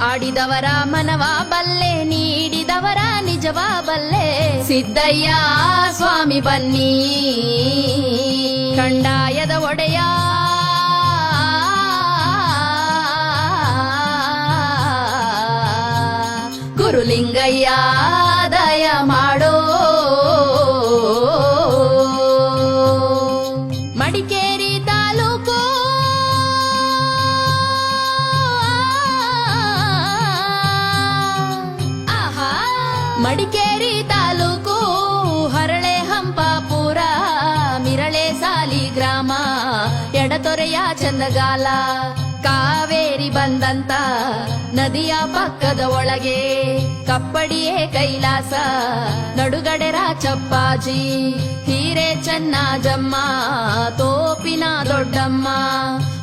ಆಡಿದವರ ಮನವ ಬಲ್ಲೆ, ನೀಡಿದವರ ನಿಜವ ಬಲ್ಲೆ. ಸಿದ್ದಯ್ಯ ಸ್ವಾಮಿ ಬನ್ನಿ ಕಂಡಾಯದ ಒಡೆಯ. ಗುರುಲಿಂಗಯ್ಯ ದಯ ಮಾಡೋ. ಮಡಿಕೇರಿ ತಾಲೂಕು ಮಡಿಕೇರಿ ತಾಲೂಕು ಹರಳೆ ಹಂಪಾಪುರ ಮಿರಳೆ ಸಾಲಿ ಗ್ರಾಮ ಎಡತೊರೆಯ ಚಂದಗಾಲ. ಕಾವೇರಿ ಬಂದಂತ ನದಿಯ ಪಕ್ಕದ ಒಳಗೆ ಕಪ್ಪಡಿಯೇ ಕೈಲಾಸ, ನಡುಗಡೆರ ಚಪ್ಪಾಜಿ ಹೀರೆ ಚೆನ್ನಜಮ್ಮ, ತೋಪಿನ ದೊಡ್ಡಮ್ಮ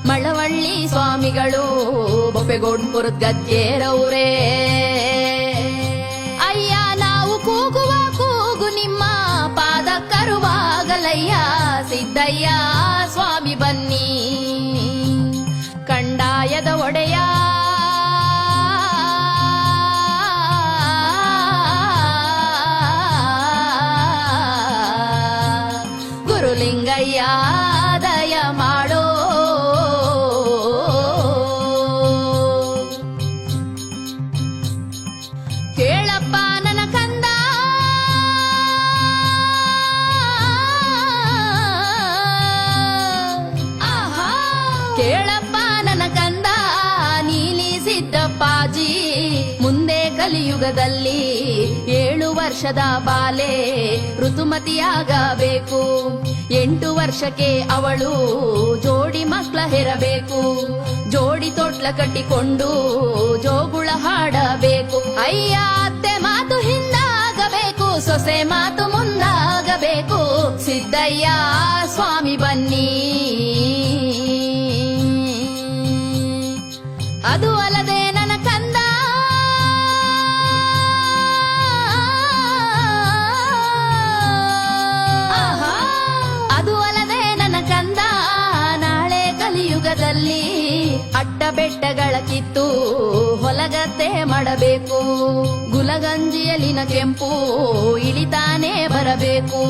ಮಳವಳ್ಳಿ ಸ್ವಾಮಿಗಳು ಬೊಪ್ಪೆಗೋಡ್ಪುರದ ಗದ್ಯೇರವ್ರೇ. ಅಯ್ಯ ನಾವು ಕೂಗುವ ಕೂಗು ನಿಮ್ಮ ಪಾದ ಕರುವಾಗಲಯ್ಯ. ಸಿದ್ದಯ್ಯ ಸ್ವಾಮಿ ಬನ್ನಿ ಕಂಡಾಯದ ಒಡೆಯ. ಗುರುಲಿಂಗಯ್ಯ ದಯ ಮಾಡೋ. ಕೇಳಪ್ಪ ನನ್ನ ಕಂದ, ಕೇಳಪ್ಪ ನನ್ನ ಕಂದ ನೀಲಿ ಸಿದ್ದಪ್ಪಾಜಿ. ಮುಂದೆ ಕಲಿಯುಗದಲ್ಲಿ 7 ವರ್ಷದ ಬಾಲೆ ಋತುಮತಿಯಾಗಬೇಕು. 8 ವರ್ಷಕ್ಕೆ ಅವಳು ಜೋಡಿ ಮಕ್ಕಳ ಹೆರಬೇಕು. ಜೋಡಿ ತೊಟ್ಲ ಕಟ್ಟಿಕೊಂಡು ಜೋಗುಳ ಹಾಡಬೇಕು. ಅಯ್ಯ ಅತ್ತೆ ಮಾತು ಹಿಂದಾಗಬೇಕು, ಸೊಸೆ ಮಾತು ಮುಂದಾಗಬೇಕು. ಸಿದ್ದಯ್ಯ ಸ್ವಾಮಿ ಬನ್ನಿ. ಅದು ಅಲ್ಲದೆ ನನ್ನ ಕಂದ, ಅದು ಅಲ್ಲದೆ ನನ್ನ ಕಂದ ನಾಳೆ ಕಲಿಯುಗದಲ್ಲಿ ಅಡ್ಡ ಬೆಟ್ಟಗಳ ಕಿತ್ತು ಹೊಲಗದ್ದೆ ಮಾಡಬೇಕು. ಗುಲಗಂಜಿಯಲಿನ ಕೆಂಪು ಇಳಿತಾನೆ ಬರಬೇಕು.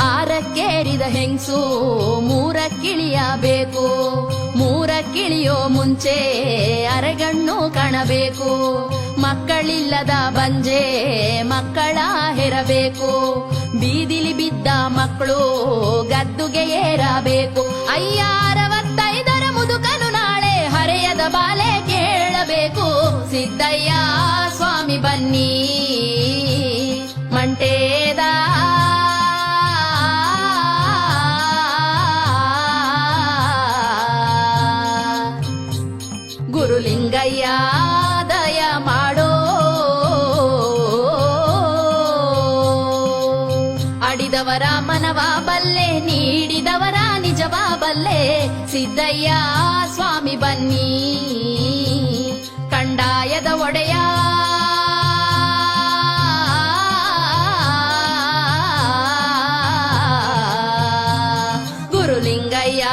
6ಕ್ಕೇರಿದ ಹೆಂಗ್ಸು 3ಕ್ಕಿಳಿಯಬೇಕು. 3ಕ್ಕಿಳಿಯೋ ಮುಂಚೆ ಅರೆಗಣ್ಣು ಕಾಣಬೇಕು. ಮಕ್ಕಳಿಲ್ಲದ ಬಂಜೆ ಮಕ್ಕಳ ಹೆರಬೇಕು. ಬೀದಿಲಿ ಬಿದ್ದ ಮಕ್ಕಳು ಗದ್ದುಗೆ ಏರಬೇಕು. ಅಯ್ಯ 65ರ ಮುದುಕನು ನಾಳೆ ಹರೆಯದ ಬಾಲೆ ಕೇಳಬೇಕು. ಸಿದ್ದಯ್ಯ ಸ್ವಾಮಿ ಬನ್ನಿ ಮಂಟೇದ. ಗುರುಲಿಂಗಯ್ಯ ದಯ ಮಾಡೋ. ಆಡಿದವರ ಮನವ ಬಲ್ಲೆ, ನೀಡಿದವರ ನಿಜವ ಬಲ್ಲೆ. ಸಿದ್ದಯ್ಯ ಸ್ವಾಮಿ ಬನ್ನಿ ಕಂಡಾಯದ ಒಡೆಯ. ಗುರುಲಿಂಗಯ್ಯ